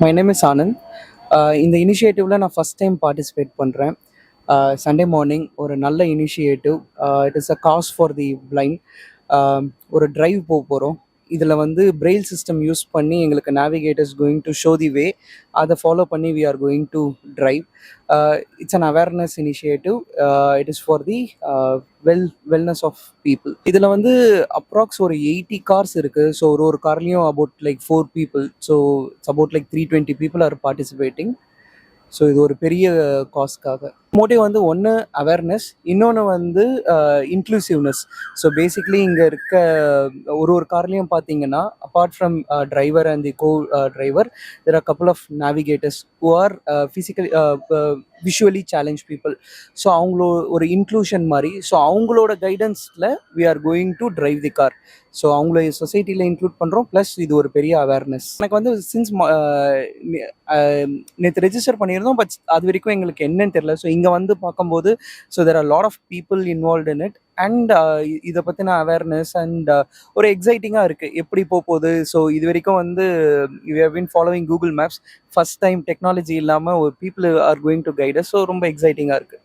My name is Anand. இந்த இனிஷியேட்டிவ்ல நான் ஃபர்ஸ்ட் டைம் பார்ட்டிசிபேட் பண்ணுறேன். சண்டே மார்னிங் ஒரு நல்ல initiative. It is a cause for the blind. ஒரு டிரைவ் போகிறோம். இதில் வந்து பிரெயில் சிஸ்டம் யூஸ் பண்ணி எங்களுக்கு navigators going to show the way. அதை ஃபாலோ பண்ணி we are going to drive. It's an awareness initiative. It is for the wellness of people. இதில் வந்து அப்ராக்ஸ் ஒரு 80 கார்ஸ் இருக்குது. ஸோ ஒரு கார்லேயும் about like 4 people. So it's about like 320 people are participating. So இது ஒரு பெரிய காஸ்க்காக. மோட்டிவ் வந்து ஒன்று அவேர்னஸ், இன்னொன்று வந்து இன்க்ளூசிவ்னஸ். ஸோ பேசிக்லி இங்கே இருக்க ஒரு கார்லேயும் பார்த்தீங்கன்னா apart from driver and the co driver there are couple of navigators who are physically visually challenge people. So அவங்களோ ஒரு இன்க்ளூஷன் மாதிரி. ஸோ அவங்களோட கைடன்ஸில் we are going to drive the car. So அவங்கள சொசைட்டியில் இன்க்ளூட் பண்ணுறோம். ப்ளஸ் இது ஒரு பெரிய அவேர்னஸ். எனக்கு வந்து சின்ஸ் நேற்று ரெஜிஸ்டர் பண்ணியிருந்தோம். பட் அது வரைக்கும் எங்களுக்கு என்னன்னு தெரியல. ஸோ இங்கே வந்து பார்க்கும்போது so there are lot of people involve in it. And இதை பற்றின அவேர்னஸ் அண்ட் ஒரு எக்ஸைட்டிங்காக இருக்குது எப்படி போகுது. ஸோ இது வரைக்கும் வந்து we have been following Google maps. First time technology இல்லாமல் ஒரு people are going to guide us. So ரொம்ப எக்ஸைட்டிங்காக இருக்குது.